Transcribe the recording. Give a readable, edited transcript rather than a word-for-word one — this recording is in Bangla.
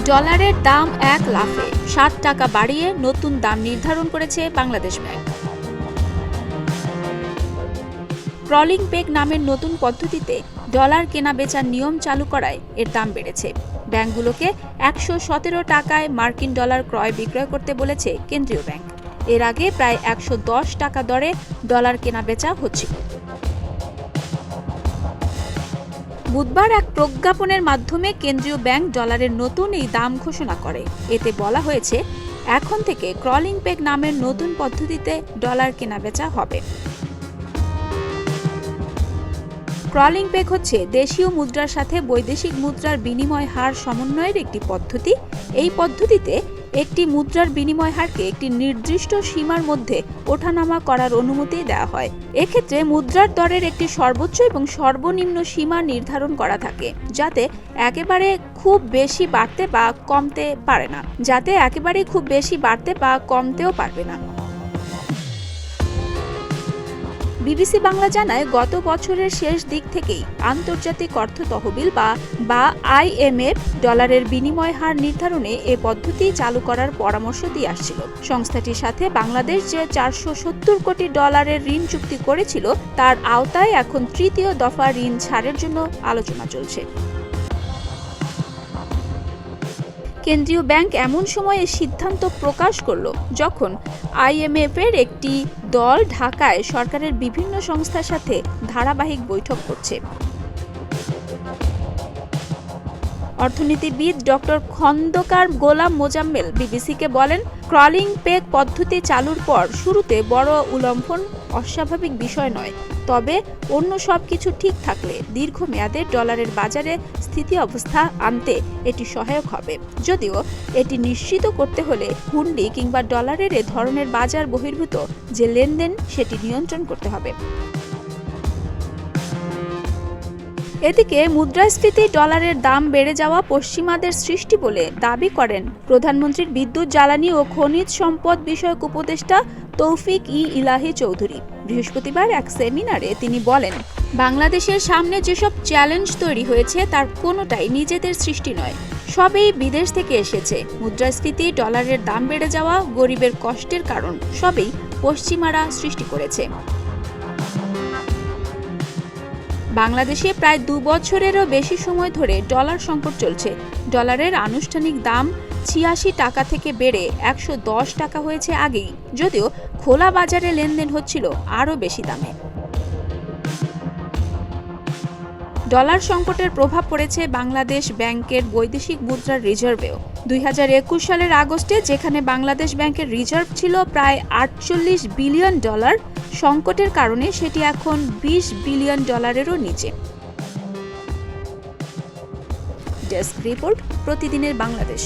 ডলারের দাম এক লাফে ৬০ টাকা বাড়িয়ে নতুন দাম নির্ধারণ করেছে বাংলাদেশ ব্যাংক। ক্রলিং পেগ নামের নতুন পদ্ধতিতে ডলার কেনা বেচার নিয়ম চালু করায় এর দাম বেড়েছে। ব্যাংকগুলোকে ১১৭ টাকায় মার্কিন ডলার ক্রয় বিক্রয় করতে বলেছে কেন্দ্রীয় ব্যাংক। এর আগে প্রায় ১১০ টাকা দরে ডলার কেনা বেচা হচ্ছিল। বুধবার এক প্রজ্ঞাপনের মাধ্যমে কেন্দ্রীয় ব্যাংক ডলারের নতুন এই দাম ঘোষণা করে। এতে বলা হয়েছে, এখন থেকে ক্রলিং পেগ নামের নতুন পদ্ধতিতে ডলার কেনাবেচা হবে। ক্রলিং পেগ হচ্ছে দেশীয় মুদ্রার সাথে বৈদেশিক মুদ্রার বিনিময় হার সমন্বয়ের একটি পদ্ধতি। এই পদ্ধতিতে একটি মুদ্রার বিনিময় হারকে একটি নির্দিষ্ট সীমার মধ্যে ওঠানামা করার অনুমতি দেওয়া হয়। এক্ষেত্রে মুদ্রার দরের একটি সর্বোচ্চ এবং সর্বনিম্ন সীমা নির্ধারণ করা থাকে, যাতে একেবারে খুব বেশি বাড়তে বা কমতেও পারবে না। বিবিসি বাংলা জানায়, গত বছরের শেষ দিক থেকেই আন্তর্জাতিক অর্থ তহবিল বা IMF ডলারের বিনিময় হার নির্ধারণে এ পদ্ধতি চালু করার পরামর্শ দিয়ে আসছিল। সংস্থাটির সাথে বাংলাদেশ যে ৪৭০ কোটি ডলারের ঋণ চুক্তি করেছিল, তার আওতায় এখন তৃতীয় দফা ঋণ ছাড়ের জন্য আলোচনা চলছে। কেন্দ্রীয় ব্যাংক এমন সময়ে সিদ্ধান্ত প্রকাশ করল যখন IMF এর একটি দল ঢাকায় সরকারের বিভিন্ন সংস্থার সাথে ধারাবাহিক বৈঠক করছে। অর্থনীতিবিদ ডক্টর খন্দকার গোলাম মোজাম্মেল বিবিসিকে বলেন, ক্রলিং পেগ পদ্ধতি চালুর পর শুরুতে বড় উল্লম্ফন অস্বাভাবিক বিষয় নয়, তবে অন্য সবকিছু ঠিক থাকলে দীর্ঘমেয়াদে ডলারের বাজারে স্থিতি অবস্থা আনতে এটি সহায়ক হবে। যদিও এটি নিশ্চিত করতে হলে হুন্ডি কিংবা ডলারের এ ধরনের বাজার বহির্ভূত যে লেনদেন, সেটি নিয়ন্ত্রণ করতে হবে। এদিকে মুদ্রাস্ফীতি ডলারের দাম বেড়ে যাওয়া পশ্চিমাদের সৃষ্টি বলে দাবি করেন প্রধানমন্ত্রীর বিদ্যুৎ, জ্বালানি ও খনিজ সম্পদ বিষয়ক উপদেষ্টা তৌফিক ইলাহি চৌধুরী। বৃহস্পতিবার এক সেমিনারে তিনি বলেন, বাংলাদেশের সামনে যেসব চ্যালেঞ্জ তৈরি হয়েছে তার কোনোটাই নিজেদের সৃষ্টি নয়, সবই বিদেশ থেকে এসেছে। মুদ্রাস্ফীতি, ডলারের দাম বেড়ে যাওয়া, গরিবের কষ্টের কারণ সবই পশ্চিমারা সৃষ্টি করেছে। বাংলাদেশে প্রায় ২ বছরেরও বেশি সময় ধরে ডলার সংকট চলছে। ডলারের আনুষ্ঠানিক দাম ৮৬ টাকা থেকে বেড়ে ১১০ টাকা হয়েছে আগেই, যদিও খোলা বাজারে লেনদেন হচ্ছিল আরও বেশি দামে। ডলার সংকটের প্রভাব পড়েছে বাংলাদেশ ব্যাংকের বৈদেশিক মুদ্রার রিজার্ভেও। ২০২১ সালের আগস্টে যেখানে বাংলাদেশ ব্যাংকের রিজার্ভ ছিল প্রায় ৪৮ বিলিয়ন ডলার, সংকটের কারণে সেটি এখন ২০ বিলিয়ন ডলারেরও নিচে। ডেস্ক রিপোর্ট, প্রতিদিনের বাংলাদেশ।